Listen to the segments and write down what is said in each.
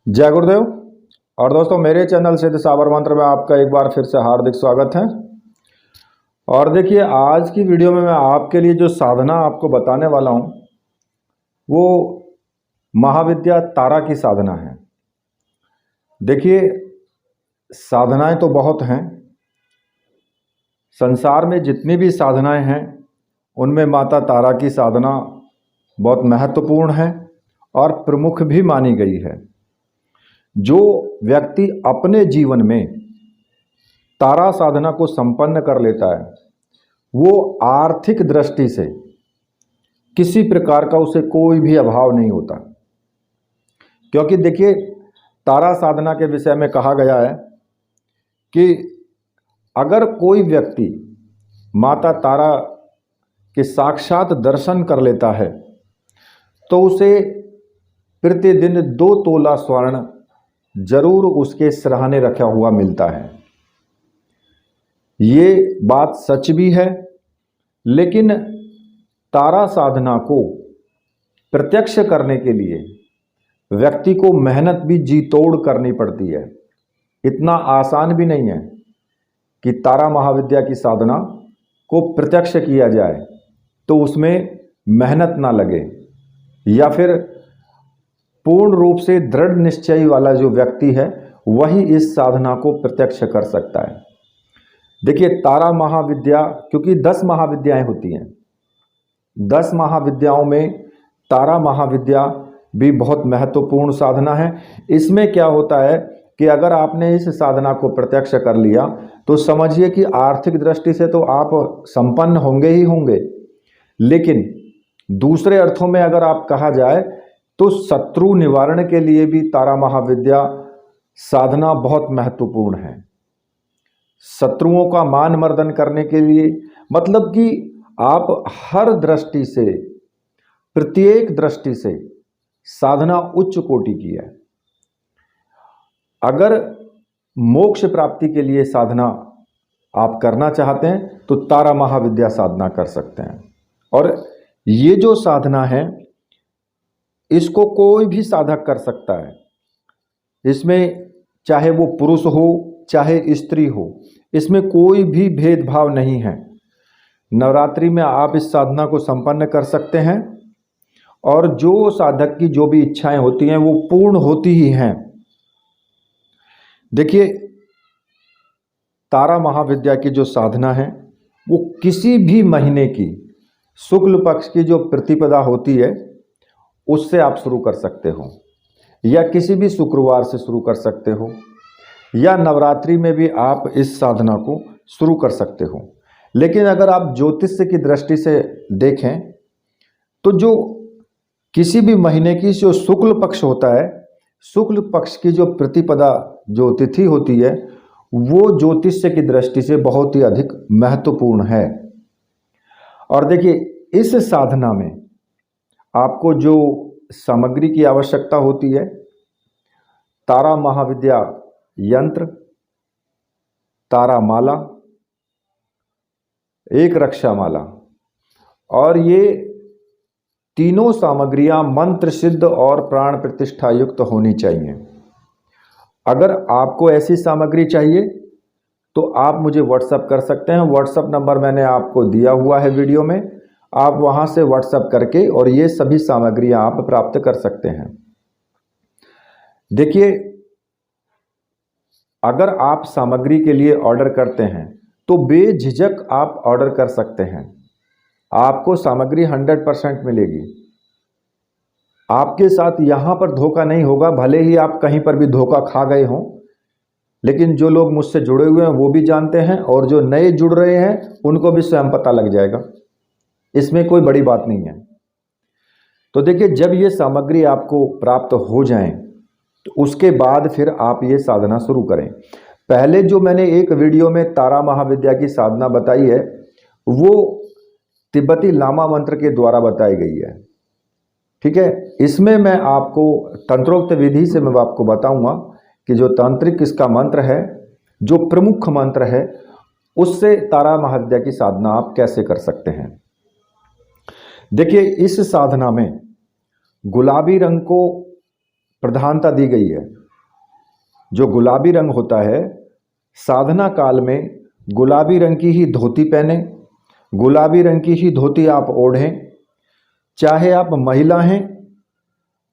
जय गुरुदेव। और दोस्तों, मेरे चैनल सिद्ध साबर मंत्र में आपका एक बार फिर से हार्दिक स्वागत है। और देखिए, आज की वीडियो में मैं आपके लिए जो साधना आपको बताने वाला हूँ वो महाविद्या तारा की साधना है। देखिए, साधनाएं तो बहुत हैं, संसार में जितनी भी साधनाएं हैं उनमें माता तारा की साधना बहुत महत्वपूर्ण है और प्रमुख भी मानी गई है। जो व्यक्ति अपने जीवन में तारा साधना को संपन्न कर लेता है वो आर्थिक दृष्टि से किसी प्रकार का उसे कोई भी अभाव नहीं होता। क्योंकि देखिए, तारा साधना के विषय में कहा गया है कि अगर कोई व्यक्ति माता तारा के साक्षात दर्शन कर लेता है तो उसे प्रतिदिन 2 तोला स्वर्ण जरूर उसके सिरहाने रखा हुआ मिलता है। ये बात सच भी है, लेकिन तारा साधना को प्रत्यक्ष करने के लिए व्यक्ति को मेहनत भी जी तोड़ करनी पड़ती है। इतना आसान भी नहीं है कि तारा महाविद्या की साधना को प्रत्यक्ष किया जाए तो उसमें मेहनत ना लगे, या फिर पूर्ण रूप से दृढ़ निश्चय वाला जो व्यक्ति है वही इस साधना को प्रत्यक्ष कर सकता है। देखिए, तारा महाविद्या, क्योंकि 10 महाविद्याएं होती हैं, 10 महाविद्याओं में तारा महाविद्या भी बहुत महत्वपूर्ण साधना है। इसमें क्या होता है कि अगर आपने इस साधना को प्रत्यक्ष कर लिया तो समझिए कि आर्थिक दृष्टि से तो आप संपन्न होंगे ही होंगे, लेकिन दूसरे अर्थों में अगर आप कहा जाए तो शत्रु निवारण के लिए भी तारा महाविद्या साधना बहुत महत्वपूर्ण है। शत्रुओं का मान मर्दन करने के लिए, मतलब कि आप हर दृष्टि से, प्रत्येक दृष्टि से साधना उच्च कोटि की है। अगर मोक्ष प्राप्ति के लिए साधना आप करना चाहते हैं तो तारा महाविद्या साधना कर सकते हैं। और ये जो साधना है इसको कोई भी साधक कर सकता है। इसमें चाहे वो पुरुष हो चाहे स्त्री हो, इसमें कोई भी भेदभाव नहीं है। नवरात्रि में आप इस साधना को संपन्न कर सकते हैं और जो साधक की जो भी इच्छाएं होती हैं वो पूर्ण होती ही हैं। देखिए, तारा महाविद्या की जो साधना है वो किसी भी महीने की शुक्ल पक्ष की जो प्रतिपदा होती है उससे आप शुरू कर सकते हो, या किसी भी शुक्रवार से शुरू कर सकते हो, या नवरात्रि में भी आप इस साधना को शुरू कर सकते हो। लेकिन अगर आप ज्योतिष की दृष्टि से देखें तो जो किसी भी महीने की जो शुक्ल पक्ष होता है, शुक्ल पक्ष की जो प्रतिपदा जो तिथि होती है वो ज्योतिष की दृष्टि से बहुत ही अधिक महत्वपूर्ण है। और देखिए, इस साधना में आपको जो सामग्री की आवश्यकता होती है, तारा महाविद्या यंत्र, तारा माला, एक रक्षा माला, और ये तीनों सामग्रियां मंत्र सिद्ध और प्राण प्रतिष्ठा युक्त होनी चाहिए। अगर आपको ऐसी सामग्री चाहिए तो आप मुझे व्हाट्सएप कर सकते हैं। व्हाट्सएप नंबर मैंने आपको दिया हुआ है वीडियो में, आप वहां से व्हाट्सएप करके और ये सभी सामग्रियां आप प्राप्त कर सकते हैं। देखिए, अगर आप सामग्री के लिए ऑर्डर करते हैं तो बेझिझक आप ऑर्डर कर सकते हैं। आपको सामग्री 100% मिलेगी। आपके साथ यहां पर धोखा नहीं होगा, भले ही आप कहीं पर भी धोखा खा गए हों, लेकिन जो लोग मुझसे जुड़े हुए हैं वो भी जानते हैं और जो नए जुड़ रहे हैं उनको भी स्वयं पता लग जाएगा। इसमें कोई बड़ी बात नहीं है। तो देखिए, जब ये सामग्री आपको प्राप्त हो जाए तो उसके बाद फिर आप ये साधना शुरू करें। पहले जो मैंने एक वीडियो में तारा महाविद्या की साधना बताई है वो तिब्बती लामा मंत्र के द्वारा बताई गई है, ठीक है। इसमें मैं आपको तंत्रोक्त विधि से मैं आपको बताऊंगा कि जो तांत्रिक इसका मंत्र है, जो प्रमुख मंत्र है, उससे तारा महाविद्या की साधना आप कैसे कर सकते हैं। देखिए, इस साधना में गुलाबी रंग को प्रधानता दी गई है। जो गुलाबी रंग होता है, साधना काल में गुलाबी रंग की ही धोती पहने, गुलाबी रंग की ही धोती आप ओढ़ें, चाहे आप महिला हैं,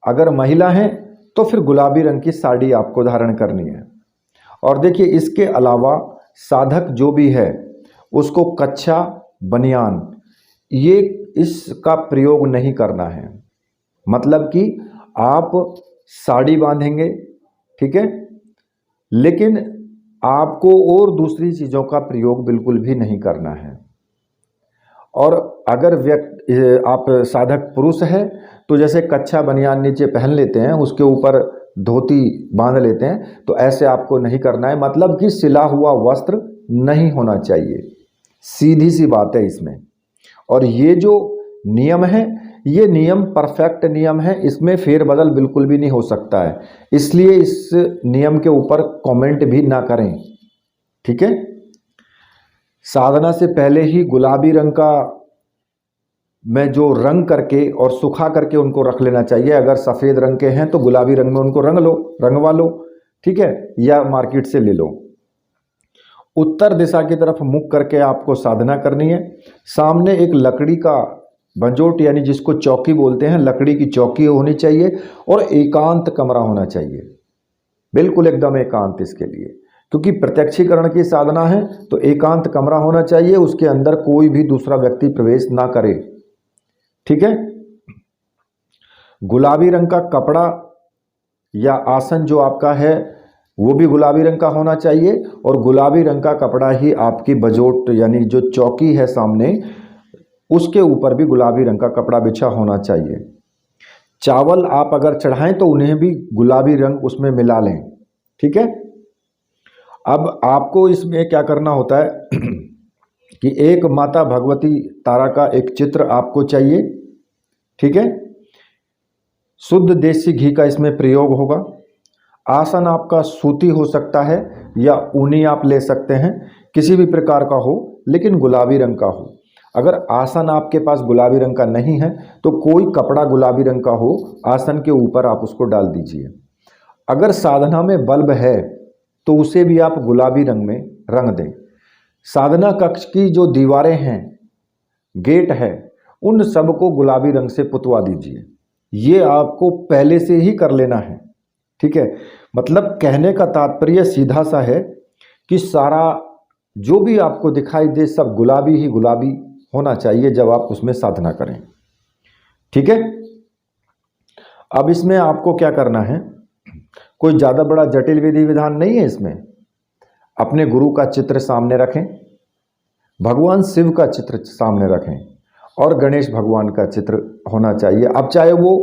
अगर महिला हैं तो फिर गुलाबी रंग की साड़ी आपको धारण करनी है। और देखिए, इसके अलावा साधक जो भी है उसको कच्छा, बनियान, ये इसका प्रयोग नहीं करना है। मतलब कि आप साड़ी बांधेंगे, ठीक है, लेकिन आपको और दूसरी चीज़ों का प्रयोग बिल्कुल भी नहीं करना है। और अगर आप साधक पुरुष है तो जैसे कच्छा बनियान नीचे पहन लेते हैं, उसके ऊपर धोती बांध लेते हैं, तो ऐसे आपको नहीं करना है। मतलब कि सिला हुआ वस्त्र नहीं होना चाहिए, सीधी सी बात है इसमें। और ये जो नियम है, ये नियम परफेक्ट नियम है, इसमें फेरबदल बिल्कुल भी नहीं हो सकता है। इसलिए इस नियम के ऊपर कमेंट भी ना करें, ठीक है। साधना से पहले ही गुलाबी रंग का में जो रंग करके और सुखा करके उनको रख लेना चाहिए। अगर सफ़ेद रंग के हैं तो गुलाबी रंग में उनको रंगवा लो, ठीक है, या मार्केट से ले लो। उत्तर दिशा की तरफ मुख करके आपको साधना करनी है। सामने एक लकड़ी का बंजोट यानी जिसको चौकी बोलते हैं, लकड़ी की चौकी होनी चाहिए और एकांत कमरा होना चाहिए, बिल्कुल एकदम एकांत। इसके लिए क्योंकि प्रत्यक्षीकरण की साधना है तो एकांत कमरा होना चाहिए, उसके अंदर कोई भी दूसरा व्यक्ति प्रवेश ना करे, ठीक है। गुलाबी रंग का कपड़ा या आसन जो आपका है वो भी गुलाबी रंग का होना चाहिए, और गुलाबी रंग का कपड़ा ही आपकी बजोट यानी जो चौकी है सामने, उसके ऊपर भी गुलाबी रंग का कपड़ा बिछा होना चाहिए। चावल आप अगर चढ़ाएं तो उन्हें भी गुलाबी रंग उसमें मिला लें, ठीक है। अब आपको इसमें क्या करना होता है कि एक माता भगवती तारा का एक चित्र आपको चाहिए, ठीक है। शुद्ध देसी घी का इसमें प्रयोग होगा। आसन आपका सूती हो सकता है या ऊनी आप ले सकते हैं, किसी भी प्रकार का हो लेकिन गुलाबी रंग का हो। अगर आसन आपके पास गुलाबी रंग का नहीं है तो कोई कपड़ा गुलाबी रंग का हो, आसन के ऊपर आप उसको डाल दीजिए। अगर साधना में बल्ब है तो उसे भी आप गुलाबी रंग में रंग दें। साधना कक्ष की जो दीवारें हैं, गेट है, उन सबको गुलाबी रंग से पुतवा दीजिए। ये आपको पहले से ही कर लेना है, ठीक है। मतलब कहने का तात्पर्य सीधा सा है कि सारा जो भी आपको दिखाई दे सब गुलाबी ही गुलाबी होना चाहिए जब आप उसमें साधना करें, ठीक है। अब इसमें आपको क्या करना है, कोई ज़्यादा बड़ा जटिल विधि विधान नहीं है इसमें। अपने गुरु का चित्र सामने रखें, भगवान शिव का चित्र सामने रखें और गणेश भगवान का चित्र होना चाहिए। अब चाहे वो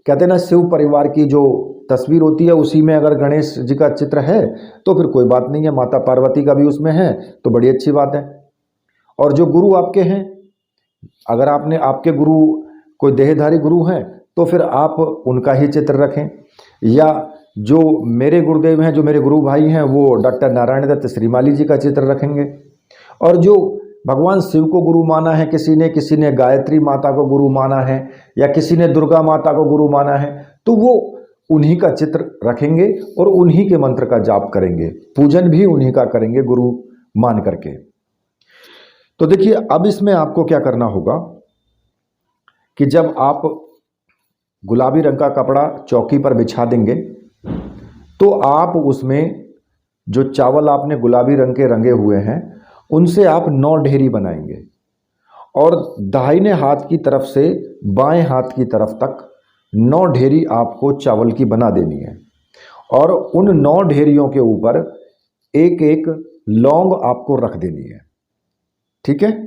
कहते हैं ना शिव परिवार की जो तस्वीर होती है उसी में अगर गणेश जी का चित्र है तो फिर कोई बात नहीं है, माता पार्वती का भी उसमें है तो बड़ी अच्छी बात है। और जो गुरु आपके हैं, अगर आपके गुरु कोई देहधारी गुरु हैं तो फिर आप उनका ही चित्र रखें, या जो मेरे गुरुदेव हैं, जो मेरे गुरु भाई हैं, वो डॉक्टर नारायण दत्त श्रीमाली जी का चित्र रखेंगे। और जो भगवान शिव को गुरु माना है किसी ने गायत्री माता को गुरु माना है या किसी ने दुर्गा माता को गुरु माना है, तो वो उन्हीं का चित्र रखेंगे और उन्हीं के मंत्र का जाप करेंगे, पूजन भी उन्हीं का करेंगे गुरु मान करके। तो देखिए, अब इसमें आपको क्या करना होगा कि जब आप गुलाबी रंग का कपड़ा चौकी पर बिछा देंगे तो आप उसमें जो चावल आपने गुलाबी रंग के रंगे हुए हैं उनसे आप 9 ढेरी बनाएंगे और दाहिने हाथ की तरफ से बाएं हाथ की तरफ तक 9 ढेरी आपको चावल की बना देनी है। और उन 9 ढेरियों के ऊपर एक एक लौंग आपको रख देनी है, ठीक है।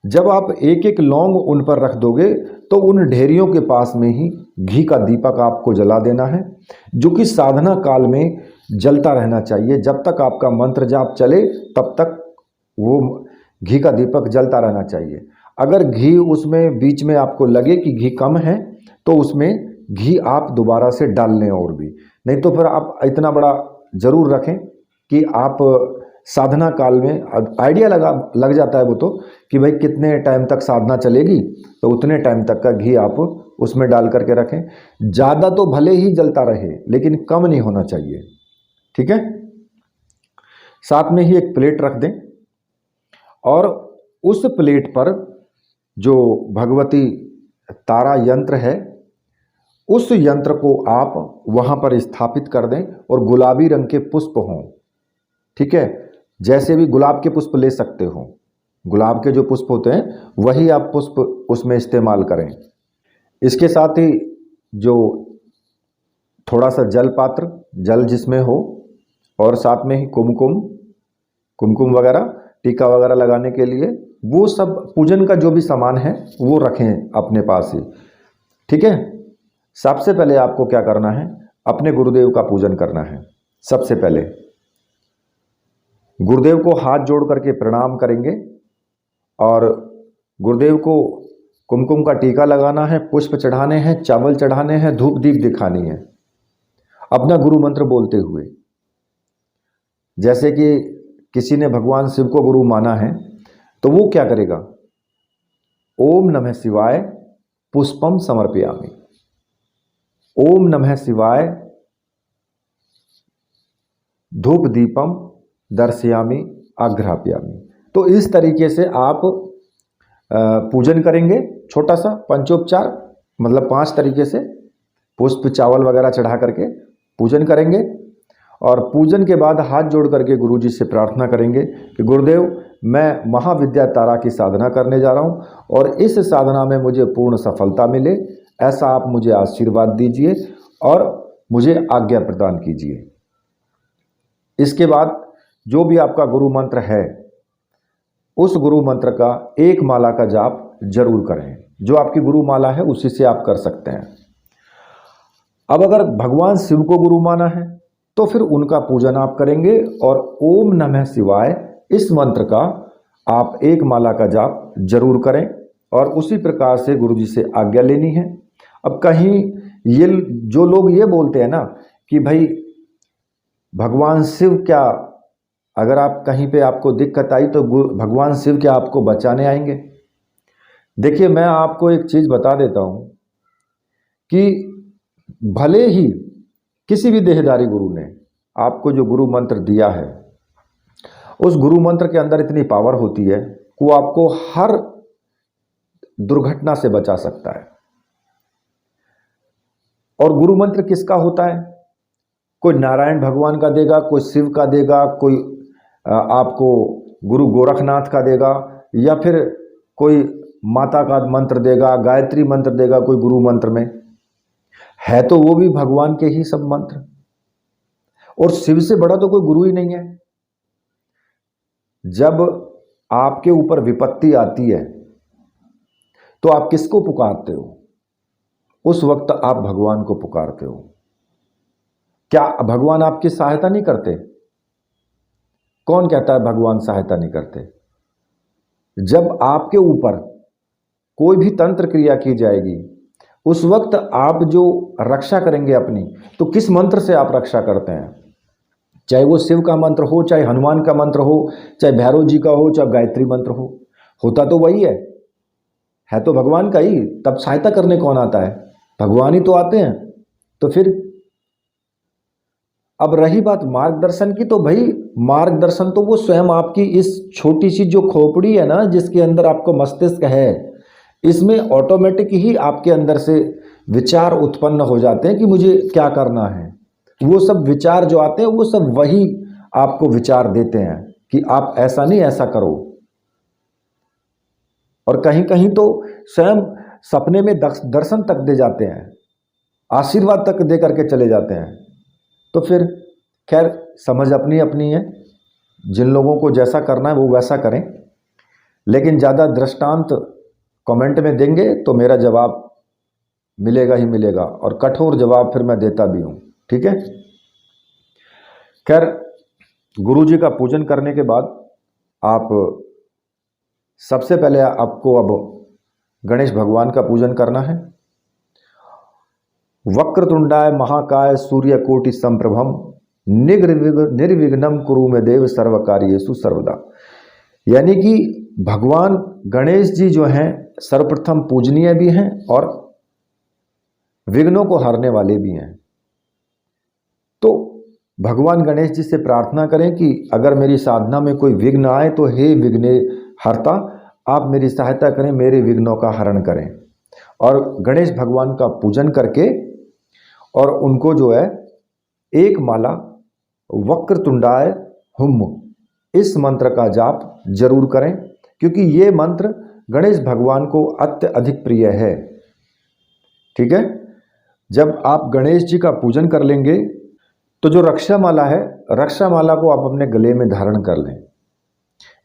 जब आप एक एक लौंग उन पर रख दोगे तो उन ढेरियों के पास में ही घी का दीपक आपको जला देना है, जो कि साधना काल में जलता रहना चाहिए। जब तक आपका मंत्र जाप चले तब तक वो घी का दीपक जलता रहना चाहिए। अगर घी उसमें बीच में आपको लगे कि घी कम है तो उसमें घी आप दोबारा से डाल लें और भी, नहीं तो फिर आप इतना बड़ा ज़रूर रखें कि आप साधना काल में आइडिया लग जाता है वो तो कि भाई कितने टाइम तक साधना चलेगी, तो उतने टाइम तक का घी आप उसमें डाल करके रखें। ज़्यादा तो भले ही जलता रहे लेकिन कम नहीं होना चाहिए, ठीक है। साथ में ही एक प्लेट रख दें और उस प्लेट पर जो भगवती तारा यंत्र है उस यंत्र को आप वहाँ पर स्थापित कर दें और गुलाबी रंग के पुष्प हों, ठीक है। जैसे भी गुलाब के पुष्प ले सकते हो, गुलाब के जो पुष्प होते हैं वही आप पुष्प उसमें इस्तेमाल करें। इसके साथ ही जो थोड़ा सा जल पात्र, जल जिसमें हो, और साथ में ही कुमकुम वगैरह, टीका वगैरह लगाने के लिए वो सब पूजन का जो भी सामान है वो रखें अपने पास ही, ठीक है। सबसे पहले आपको क्या करना है, अपने गुरुदेव का पूजन करना है। सबसे पहले गुरुदेव को हाथ जोड़ करके प्रणाम करेंगे और गुरुदेव को कुमकुम का टीका लगाना है, पुष्प चढ़ाने हैं, चावल चढ़ाने हैं, धूप दीप दिखानी है अपना गुरु मंत्र बोलते हुए। जैसे कि किसी ने भगवान शिव को गुरु माना है तो वो क्या करेगा, ओम नमः शिवाय पुष्पम समर्पयामि, ओम नमः शिवाय धूप दीपम दर्शयामि आघ्रापयामि। तो इस तरीके से आप पूजन करेंगे, छोटा सा पंचोपचार, मतलब 5 तरीके से पुष्प चावल वगैरह चढ़ा करके पूजन करेंगे। और पूजन के बाद हाथ जोड़ करके गुरु जी से प्रार्थना करेंगे कि गुरुदेव मैं महाविद्या तारा की साधना करने जा रहा हूँ और इस साधना में मुझे पूर्ण सफलता मिले, ऐसा आप मुझे आशीर्वाद दीजिए और मुझे आज्ञा प्रदान कीजिए। इसके बाद जो भी आपका गुरु मंत्र है उस गुरु मंत्र का एक माला का जाप जरूर करें। जो आपकी गुरु माला है उसी से आप कर सकते हैं। अब अगर भगवान शिव को गुरु माना है तो फिर उनका पूजन आप करेंगे और ओम नमः शिवाय इस मंत्र का आप एक माला का जाप जरूर करें और उसी प्रकार से गुरु जी से आज्ञा लेनी है। अब कहीं ये जो लोग ये बोलते हैं ना कि भाई भगवान शिव क्या, अगर आप कहीं पे आपको दिक्कत आई तो भगवान शिव क्या आपको बचाने आएंगे। देखिए मैं आपको एक चीज़ बता देता हूँ कि भले ही किसी भी देहधारी गुरु ने आपको जो गुरु मंत्र दिया है उस गुरु मंत्र के अंदर इतनी पावर होती है कि वो आपको हर दुर्घटना से बचा सकता है। और गुरु मंत्र किसका होता है, कोई नारायण भगवान का देगा, कोई शिव का देगा, कोई आपको गुरु गोरखनाथ का देगा, या फिर कोई माता का मंत्र देगा, गायत्री मंत्र देगा कोई गुरु मंत्र में है, तो वो भी भगवान के ही सब मंत्र। और शिव से बड़ा तो कोई गुरु ही नहीं है। जब आपके ऊपर विपत्ति आती है तो आप किसको पुकारते हो, उस वक्त आप भगवान को पुकारते हो। क्या भगवान आपकी सहायता नहीं करते? कौन कहता है भगवान सहायता नहीं करते? जब आपके ऊपर कोई भी तंत्र क्रिया की जाएगी उस वक्त आप जो रक्षा करेंगे अपनी, तो किस मंत्र से आप रक्षा करते हैं? चाहे वो शिव का मंत्र हो, चाहे हनुमान का मंत्र हो, चाहे भैरव जी का हो, चाहे गायत्री मंत्र हो, होता तो वही है तो भगवान का ही। तब सहायता करने कौन आता है? भगवान ही तो आते हैं। तो फिर अब रही बात मार्गदर्शन की, तो भाई मार्गदर्शन तो वो स्वयं आपकी इस छोटी सी जो खोपड़ी है ना, जिसके अंदर आपको मस्तिष्क है, इसमें ऑटोमेटिक ही आपके अंदर से विचार उत्पन्न हो जाते हैं कि मुझे क्या करना है। वो सब विचार जो आते हैं वो सब वही आपको विचार देते हैं कि आप ऐसा नहीं ऐसा करो। और कहीं कहीं तो स्वयं सपने में दर्शन तक दे जाते हैं, आशीर्वाद तक दे करके चले जाते हैं। तो फिर खैर समझ अपनी अपनी है, जिन लोगों को जैसा करना है वो वैसा करें, लेकिन ज़्यादा दृष्टांत कमेंट में देंगे तो मेरा जवाब मिलेगा ही मिलेगा, और कठोर जवाब फिर मैं देता भी हूँ, ठीक है। खैर गुरु जी का पूजन करने के बाद आप सबसे पहले आपको अब गणेश भगवान का पूजन करना है। वक्रतुंडाय महाकाय सूर्यकोटि संप्रभम निर्विघ्नं कुरु मे देव सर्वकार्येषु सर्वदा। यानी कि भगवान गणेश जी जो हैं सर्वप्रथम पूजनीय भी हैं और विघ्नों को हरने वाले भी हैं। तो भगवान गणेश जी से प्रार्थना करें कि अगर मेरी साधना में कोई विघ्न आए तो हे विघ्ने हरता, आप मेरी सहायता करें, मेरे विघ्नों का हरण करें। और गणेश भगवान का पूजन करके और उनको जो है एक माला वक्रतुंडाय हुम इस मंत्र का जाप जरूर करें, क्योंकि ये मंत्र गणेश भगवान को अत्यधिक प्रिय है। ठीक है, जब आप गणेश जी का पूजन कर लेंगे तो जो रक्षा माला है, रक्षा माला को आप अपने गले में धारण कर लें,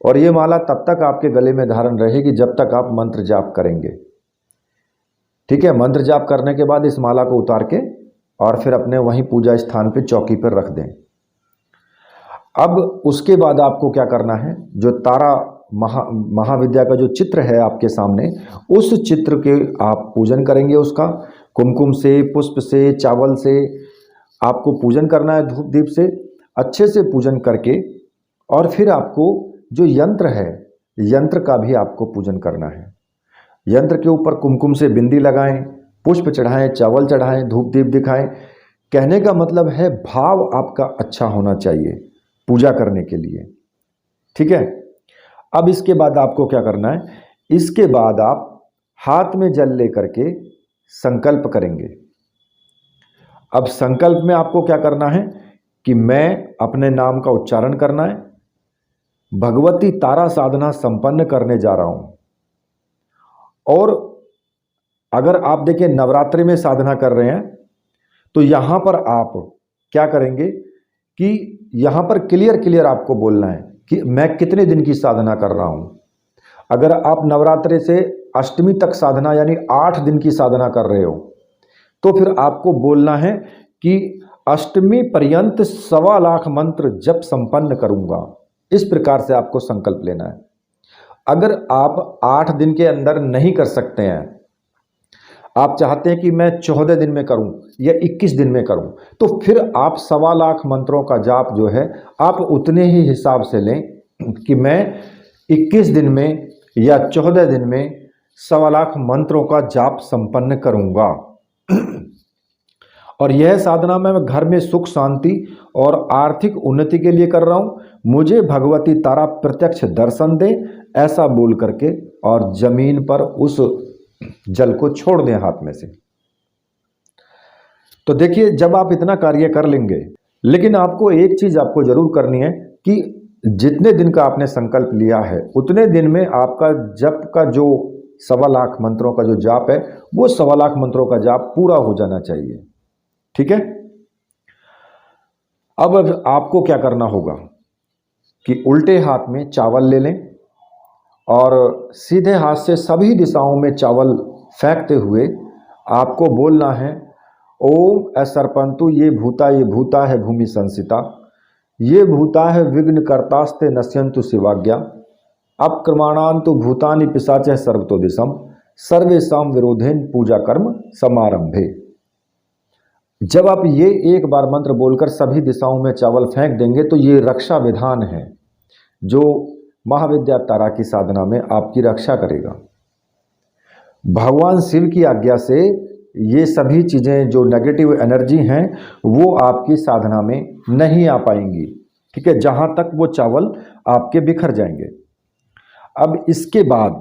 और ये माला तब तक आपके गले में धारण रहेगी जब तक आप मंत्र जाप करेंगे। ठीक है, मंत्र जाप करने के बाद इस माला को उतार के और फिर अपने वहीं पूजा स्थान पे चौकी पर रख दें। अब उसके बाद आपको क्या करना है, जो तारा महाविद्या का जो चित्र है आपके सामने, उस चित्र के आप पूजन करेंगे। उसका कुमकुम से, पुष्प से, चावल से आपको पूजन करना है, धूप दीप से अच्छे से पूजन करके, और फिर आपको जो यंत्र है, यंत्र का भी आपको पूजन करना है। यंत्र के ऊपर कुमकुम से बिंदी लगाएं, पुष्प चढ़ाएं, चावल चढ़ाएं, धूप दीप दिखाएं। कहने का मतलब है भाव आपका अच्छा होना चाहिए पूजा करने के लिए। ठीक है, अब इसके बाद आपको क्या करना है, इसके बाद आप हाथ में जल लेकर के संकल्प करेंगे। अब संकल्प में आपको क्या करना है कि मैं अपने नाम का उच्चारण करना है, भगवती तारा साधना संपन्न करने जा रहा हूं। और अगर आप देखिए नवरात्रि में साधना कर रहे हैं तो यहां पर आप क्या करेंगे कि यहां पर क्लियर आपको बोलना है कि मैं कितने दिन की साधना कर रहा हूं। अगर आप नवरात्रि से अष्टमी तक साधना यानी 8 दिन की साधना कर रहे हो तो फिर आपको बोलना है कि अष्टमी पर्यंत 1.25 लाख मंत्र जप संपन्न करूंगा। इस प्रकार से आपको संकल्प लेना है। अगर आप 8 दिन के अंदर नहीं कर सकते हैं, आप चाहते हैं कि मैं 14 दिन में करूं या 21 दिन में करूं, तो फिर आप 1.25 लाख मंत्रों का जाप जो है आप उतने ही हिसाब से लें कि मैं 21 दिन में या 14 दिन में 1.25 लाख मंत्रों का जाप संपन्न करूंगा। और यह साधना मैं घर में सुख शांति और आर्थिक उन्नति के लिए कर रहा हूं। मुझे भगवती तारा प्रत्यक्ष दर्शन दे, ऐसा बोल करके और जमीन पर उस जल को छोड़ दें हाथ में से। तो देखिए, जब आप इतना कार्य कर लेंगे, लेकिन आपको एक चीज आपको जरूर करनी है कि जितने दिन का आपने संकल्प लिया है उतने दिन में आपका जप का जो 1.25 लाख मंत्रों का जो जाप है वो 1.25 लाख मंत्रों का जाप पूरा हो जाना चाहिए। ठीक है, अब आपको क्या करना होगा कि उल्टे हाथ में चावल ले लें और सीधे हाथ से सभी दिशाओं में चावल फेंकते हुए आपको बोलना है, ओम असर्पंतु ये भूता है भूमि संसिता, ये भूता है विघ्न कर्तास्ते नश्यंतु शिवाज्ञा, अपक्रमाणांतु भूतानि पिशाच सर्वतो दिशम, सर्वेषां विरोधेन पूजा कर्म समारंभे। जब आप ये एक बार मंत्र बोलकर सभी दिशाओं में चावल फेंक देंगे तो ये रक्षा विधान है जो महाविद्या तारा की साधना में आपकी रक्षा करेगा। भगवान शिव की आज्ञा से ये सभी चीज़ें जो नेगेटिव एनर्जी हैं वो आपकी साधना में नहीं आ पाएंगी। ठीक है, जहाँ तक वो चावल आपके बिखर जाएंगे। अब इसके बाद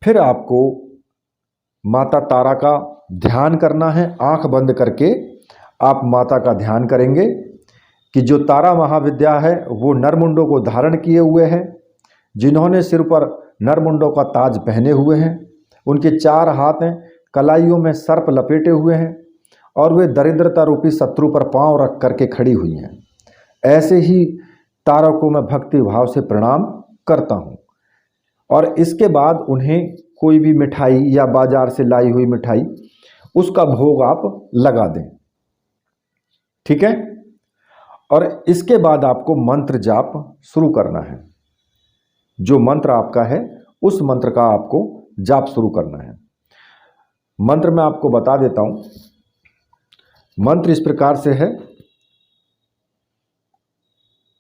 फिर आपको माता तारा का ध्यान करना है। आंख बंद करके आप माता का ध्यान करेंगे कि जो तारा महाविद्या है वो नरमुंडों को धारण किए हुए हैं, जिन्होंने सिर पर नरमुंडों का ताज पहने हुए हैं, उनके 4 हाथ हैं, कलाइयों में सर्प लपेटे हुए हैं और वे दरिद्रता रूपी शत्रु पर पांव रख करके खड़ी हुई हैं। ऐसे ही तारा को मैं भक्ति भाव से प्रणाम करता हूँ। और इसके बाद उन्हें कोई भी मिठाई या बाजार से लाई हुई मिठाई उसका भोग आप लगा दें। ठीक है, और इसके बाद आपको मंत्र जाप शुरू करना है। जो मंत्र आपका है उस मंत्र का आपको जाप शुरू करना है। मंत्र मैं आपको बता देता हूं। मंत्र इस प्रकार से है,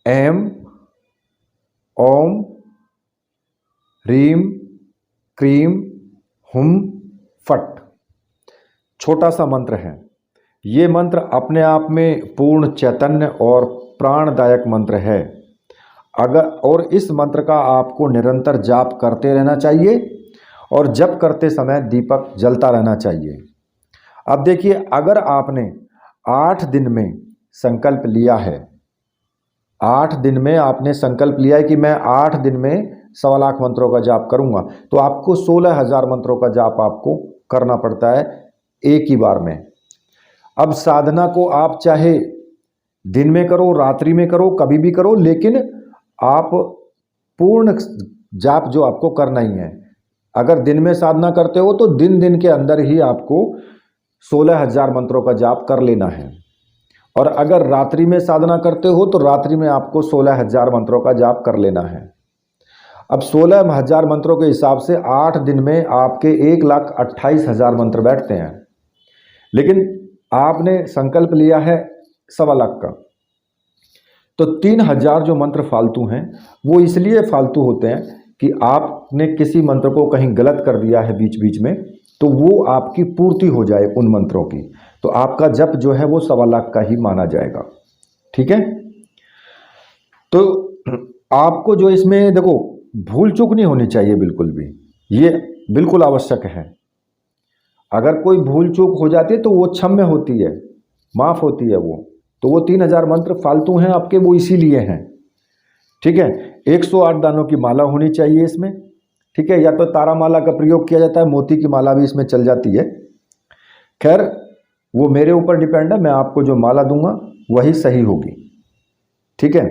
ऐम ओम ह्रीम क्रीम हुम फट। छोटा सा मंत्र है। ये मंत्र अपने आप में पूर्ण चैतन्य और प्राणदायक मंत्र है। और इस मंत्र का आपको निरंतर जाप करते रहना चाहिए और जप करते समय दीपक जलता रहना चाहिए। अब देखिए, अगर आपने 8 दिन में संकल्प लिया है, 8 दिन में आपने संकल्प लिया है कि मैं 8 दिन में 1.25 लाख मंत्रों का जाप करूंगा, तो आपको 16,000 मंत्रों का जाप आपको करना पड़ता है एक ही बार में। अब साधना को आप चाहे दिन में करो, रात्रि में करो, कभी भी करो, लेकिन आप पूर्ण जाप जो आपको करना ही है। अगर दिन में साधना करते हो तो दिन दिन के अंदर ही आपको 16,000 मंत्रों का जाप कर लेना है, और अगर रात्रि में साधना करते हो तो रात्रि में आपको 16,000 मंत्रों का जाप कर लेना है। अब 16,000 मंत्रों के हिसाब से 8 दिन में आपके 1,28,000 मंत्र बैठते हैं, लेकिन आपने संकल्प लिया है 1.25 लाख का, तो 3,000 जो मंत्र फालतू हैं वो इसलिए फालतू होते हैं कि आपने किसी मंत्र को कहीं गलत कर दिया है बीच बीच में, तो वो आपकी पूर्ति हो जाए उन मंत्रों की, तो आपका जप जो है वो 1.25 लाख का ही माना जाएगा। ठीक है, तो आपको जो इसमें देखो भूल चूक नहीं होनी चाहिए बिल्कुल भी, ये बिल्कुल आवश्यक है। अगर कोई भूल चूक हो जाती है तो वो क्षम्य होती है, माफ होती है वो, तो वो 3,000 मंत्र फालतू हैं आपके, वो इसीलिए हैं। ठीक है, 108 दानों की माला होनी चाहिए इसमें। ठीक है, या तो तारा माला का प्रयोग किया जाता है, मोती की माला भी इसमें चल जाती है। खैर वो मेरे ऊपर डिपेंड है, मैं आपको जो माला दूंगा वही सही होगी। ठीक है,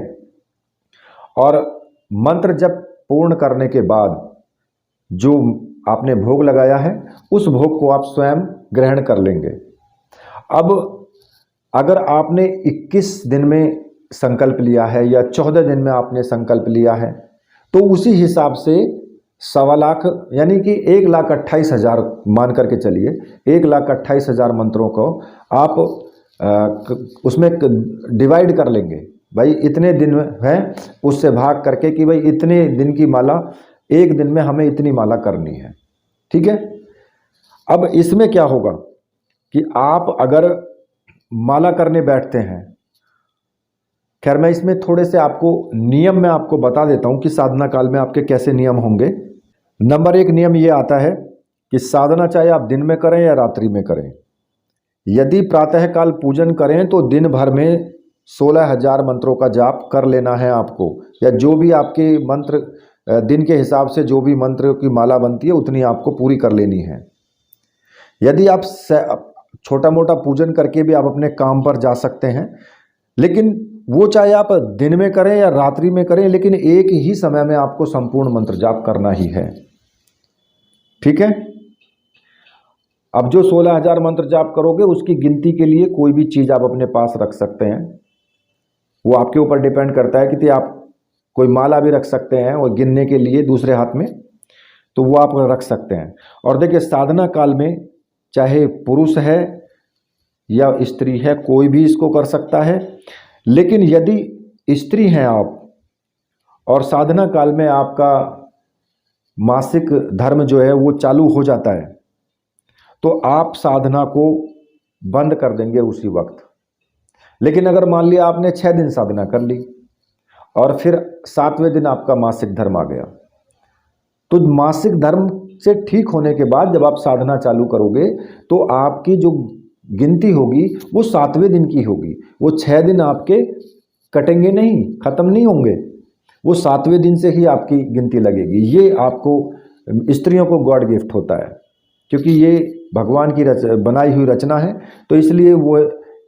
और मंत्र जब पूर्ण करने के बाद जो आपने भोग लगाया है उस भोग को आप स्वयं ग्रहण कर लेंगे। अब अगर आपने 21 दिन में संकल्प लिया है या 14 दिन में आपने संकल्प लिया है, तो उसी हिसाब से 1.25 लाख यानी कि 1,28,000 मान करके चलिए, 1,28,000 मंत्रों को आप उसमें डिवाइड कर लेंगे। भाई इतने दिन है, उससे भाग करके कि भाई इतने दिन की माला, एक दिन में हमें इतनी माला करनी है। ठीक है, अब इसमें क्या होगा कि आप अगर माला करने बैठते हैं, खैर मैं इसमें थोड़े से आपको नियम में आपको बता देता हूं कि साधना काल में आपके कैसे नियम होंगे। नंबर 1 नियम ये आता है कि साधना चाहे आप दिन में करें या रात्रि में करें, यदि प्रातःकाल पूजन करें तो दिन भर में 16,000 मंत्रों का जाप कर लेना है आपको, या जो भी आपके मंत्र दिन के हिसाब से जो भी मंत्र की माला बनती है उतनी आपको पूरी कर लेनी है। यदि आप छोटा मोटा पूजन करके भी आप अपने काम पर जा सकते हैं, लेकिन वो चाहे आप दिन में करें या रात्रि में करें, लेकिन एक ही समय में आपको संपूर्ण मंत्र जाप करना ही है। ठीक है, अब जो 16,000 मंत्र जाप करोगे उसकी गिनती के लिए कोई भी चीज़ आप अपने पास रख सकते हैं, वो आपके ऊपर डिपेंड करता है कि आप कोई माला भी रख सकते हैं और गिनने के लिए दूसरे हाथ में, तो वो आप रख सकते हैं। और देखिए साधना काल में चाहे पुरुष है या स्त्री है, कोई भी इसको कर सकता है, लेकिन यदि स्त्री हैं आप और साधना काल में आपका मासिक धर्म जो है वो चालू हो जाता है, तो आप साधना को बंद कर देंगे उसी वक्त। लेकिन अगर मान लिया आपने 6 दिन साधना कर ली और फिर 7वें दिन आपका मासिक धर्म आ गया, तो मासिक धर्म से ठीक होने के बाद जब आप साधना चालू करोगे तो आपकी जो गिनती होगी वो 7वें दिन की होगी। वो 6 दिन आपके कटेंगे नहीं, खत्म नहीं होंगे, वो 7वें दिन से ही आपकी गिनती लगेगी। ये आपको स्त्रियों को गॉड गिफ्ट होता है, क्योंकि ये भगवान की बनाई हुई रचना है, तो इसलिए वो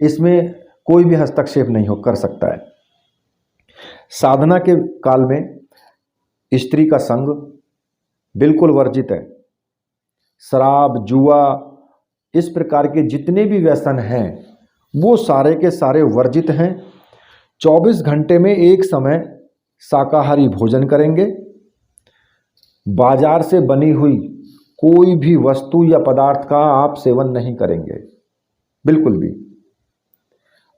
इसमें कोई भी हस्तक्षेप नहीं कर सकता है। साधना के काल में स्त्री का संग बिल्कुल वर्जित है। शराब, जुआ, इस प्रकार के जितने भी व्यसन हैं वो सारे के सारे वर्जित हैं। 24 घंटे में एक समय शाकाहारी भोजन करेंगे। बाजार से बनी हुई कोई भी वस्तु या पदार्थ का आप सेवन नहीं करेंगे, बिल्कुल भी।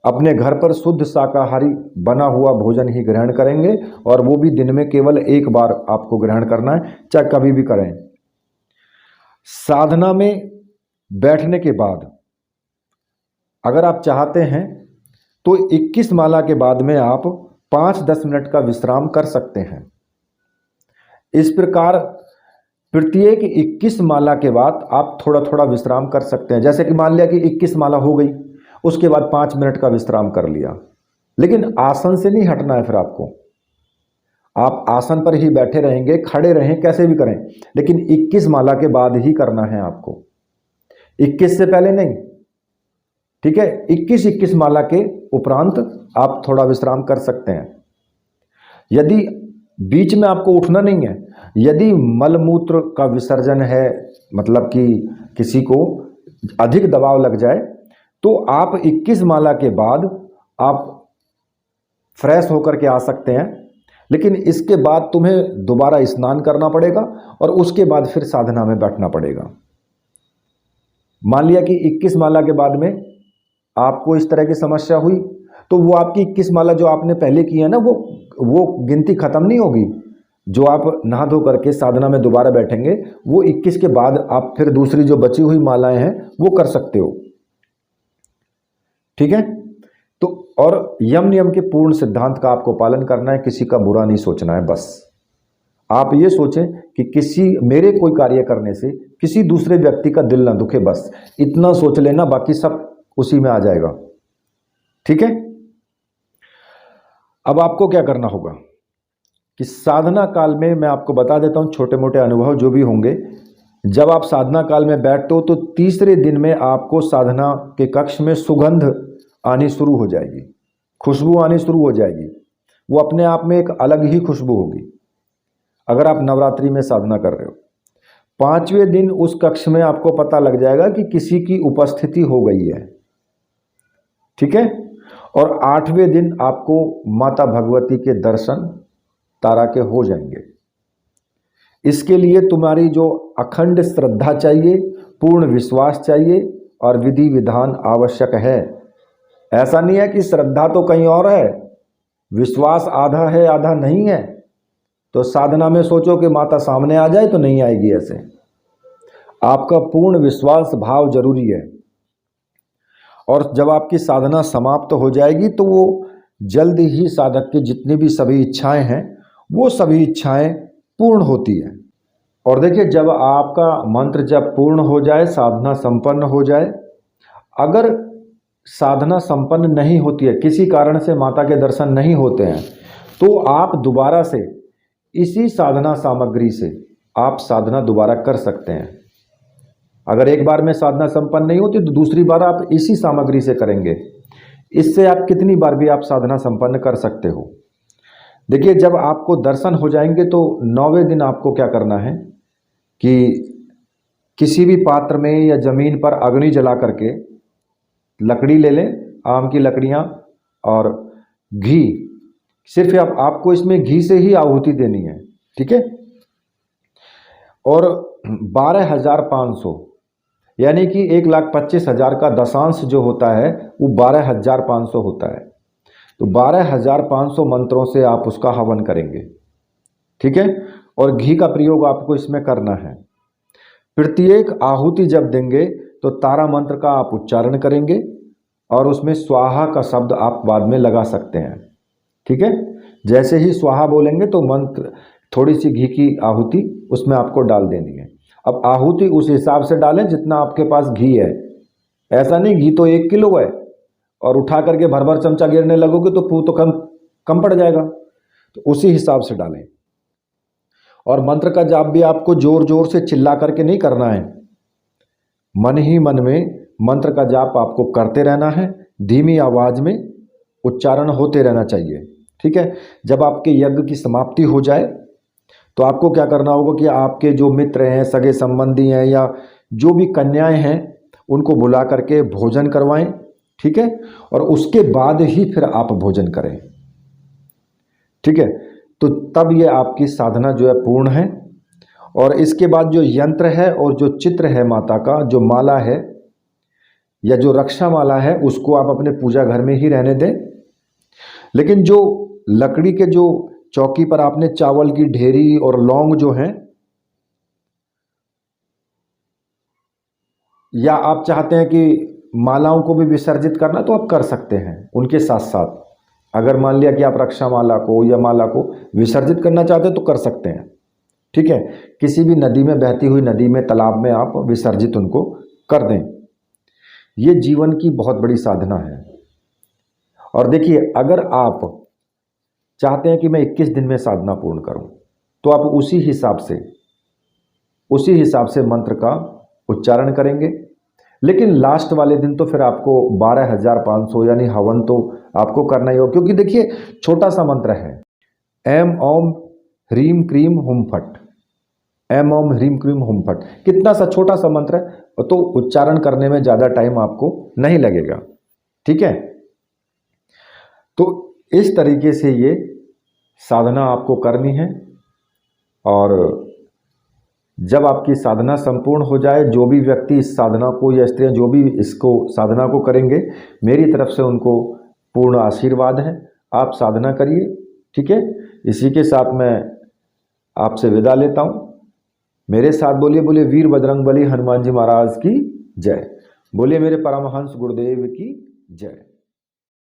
अपने घर पर शुद्ध शाकाहारी बना हुआ भोजन ही ग्रहण करेंगे, और वो भी दिन में केवल एक बार आपको ग्रहण करना है, चाहे कभी भी करें। साधना में बैठने के बाद अगर आप चाहते हैं तो 21 माला के बाद में आप 5-10 मिनट का विश्राम कर सकते हैं। इस प्रकार प्रत्येक 21 माला के बाद आप थोड़ा थोड़ा विश्राम कर सकते हैं। जैसे कि मान लिया कि 21 माला हो गई, उसके बाद 5 मिनट का विश्राम कर लिया, लेकिन आसन से नहीं हटना है। फिर आपको, आप आसन पर ही बैठे रहेंगे, खड़े रहें, कैसे भी करें, लेकिन 21 माला के बाद ही करना है आपको, 21 से पहले नहीं। ठीक है, 21 माला के उपरांत आप थोड़ा विश्राम कर सकते हैं। यदि बीच में आपको उठना नहीं है, यदि मलमूत्र का विसर्जन है, मतलब कि किसी को अधिक दबाव लग जाए, तो आप 21 माला के बाद आप फ्रेश होकर के आ सकते हैं। लेकिन इसके बाद तुम्हें दोबारा स्नान करना पड़ेगा और उसके बाद फिर साधना में बैठना पड़ेगा। मान लिया कि 21 माला के बाद में आपको इस तरह की समस्या हुई, तो वो आपकी 21 माला जो आपने पहले की है ना, वो गिनती खत्म नहीं होगी। जो आप नहा धो करके साधना में दोबारा बैठेंगे, वो 21 के बाद आप फिर दूसरी जो बची हुई मालाएं हैं वो कर सकते हो। ठीक है, तो और यम नियम के पूर्ण सिद्धांत का आपको पालन करना है, किसी का बुरा नहीं सोचना है। बस आप ये सोचें कि मेरे कोई कार्य करने से किसी दूसरे व्यक्ति का दिल ना दुखे, बस इतना सोच लेना, बाकी सब उसी में आ जाएगा। ठीक है, अब आपको क्या करना होगा कि साधना काल में मैं आपको बता देता हूं छोटे मोटे अनुभव जो भी होंगे। जब आप साधना काल में बैठते हो तो तीसरे दिन में आपको साधना के कक्ष में सुगंध आनी शुरू हो जाएगी, खुशबू आनी शुरू हो जाएगी। वो अपने आप में एक अलग ही खुशबू होगी। अगर आप नवरात्रि में साधना कर रहे हो, 5वें दिन उस कक्ष में आपको पता लग जाएगा कि किसी की उपस्थिति हो गई है। ठीक है, और 8वें दिन आपको माता भगवती के दर्शन तारा के हो जाएंगे। इसके लिए तुम्हारी जो अखंड श्रद्धा चाहिए, पूर्ण विश्वास चाहिए और विधि विधान आवश्यक है। ऐसा नहीं है कि श्रद्धा तो कहीं और है, विश्वास आधा है आधा नहीं है। तो साधना में सोचो कि माता सामने आ जाए तो नहीं आएगी। ऐसे आपका पूर्ण विश्वास भाव जरूरी है। और जब आपकी साधना समाप्त हो जाएगी तो वो जल्द ही साधक की जितनी भी सभी इच्छाएं हैं वो सभी इच्छाएं पूर्ण होती हैं। और देखिए, जब आपका मंत्र जब पूर्ण हो जाए, साधना संपन्न हो जाए, अगर साधना संपन्न नहीं होती है, किसी कारण से माता के दर्शन नहीं होते हैं, तो आप दोबारा से इसी साधना सामग्री से आप साधना दोबारा कर सकते हैं। अगर एक बार में साधना संपन्न नहीं होती तो दूसरी बार आप इसी सामग्री से करेंगे। इससे आप कितनी बार भी आप साधना संपन्न कर सकते हो। देखिए, जब आपको दर्शन हो जाएंगे तो 9वें दिन आपको क्या करना है कि किसी भी पात्र में या जमीन पर अग्नि जला करके लकड़ी ले लें, आम की लकड़ियां, और घी, सिर्फ आपको इसमें घी से ही आहुति देनी है। ठीक है, और 12,500 यानी कि 1,25,000 का दशांश जो होता है वो 12,500 होता है। तो 12,500 मंत्रों से आप उसका हवन करेंगे। ठीक है, और घी का प्रयोग आपको इसमें करना है। प्रत्येक आहुति जब देंगे तो तारा मंत्र का आप उच्चारण करेंगे और उसमें स्वाहा का शब्द आप बाद में लगा सकते हैं। ठीक है, जैसे ही स्वाहा बोलेंगे तो मंत्र, थोड़ी सी घी की आहुति उसमें आपको डाल देनी है। अब आहुति उस हिसाब से डालें जितना आपके पास घी है। ऐसा नहीं घी तो 1 किलो है और उठा करके भर भर चमचा गिरने लगोगे तो तो कम पड़ जाएगा। तो उसी हिसाब से डालें। और मंत्र का जाप भी आपको जोर जोर से चिल्ला करके नहीं करना है, मन ही मन में मंत्र का जाप आपको करते रहना है, धीमी आवाज में उच्चारण होते रहना चाहिए। ठीक है, जब आपके यज्ञ की समाप्ति हो जाए तो आपको क्या करना होगा कि आपके जो मित्र हैं, सगे संबंधी हैं या जो भी कन्याएं हैं, उनको बुला करके भोजन करवाएं। ठीक है, और उसके बाद ही फिर आप भोजन करें। ठीक है, तो तब ये आपकी साधना जो है पूर्ण है। और इसके बाद जो यंत्र है और जो चित्र है माता का, जो माला है या जो रक्षा माला है, उसको आप अपने पूजा घर में ही रहने दें। लेकिन जो लकड़ी के जो चौकी पर आपने चावल की ढेरी और लौंग जो हैं, या आप चाहते हैं कि मालाओं को भी विसर्जित करना तो आप कर सकते हैं उनके साथ साथ। अगर मान लिया कि आप रक्षा माला को या माला को विसर्जित करना चाहते हैं तो कर सकते हैं, ठीक है। किसी भी नदी में, बहती हुई नदी में, तालाब में आप विसर्जित उनको कर दें। ये जीवन की बहुत बड़ी साधना है। और देखिए, अगर आप चाहते हैं कि मैं 21 दिन में साधना पूर्ण करूं, तो आप उसी हिसाब से मंत्र का उच्चारण करेंगे। लेकिन लास्ट वाले दिन तो फिर आपको 12,500 यानी हवन तो आपको करना ही हो, क्योंकि देखिए छोटा सा मंत्र है, एम ओम ह्रीम क्रीम हुम फट। एम ओम ह्रीम क्रीम हुम फट, कितना सा छोटा सा मंत्र है, तो उच्चारण करने में ज़्यादा टाइम आपको नहीं लगेगा, ठीक है। तो इस तरीके से ये साधना आपको करनी है। और जब आपकी साधना संपूर्ण हो जाए, जो भी व्यक्ति इस साधना को, या स्त्रियां जो भी इसको साधना को करेंगे, मेरी तरफ से उनको पूर्ण आशीर्वाद है। आप साधना करिए, ठीक है। इसी के साथ मैं आपसे विदा लेता हूँ। मेरे साथ बोलिए, बोलिए वीर बजरंगबली हनुमान जी महाराज की जय। बोलिए मेरे परमहंस गुरुदेव की जय।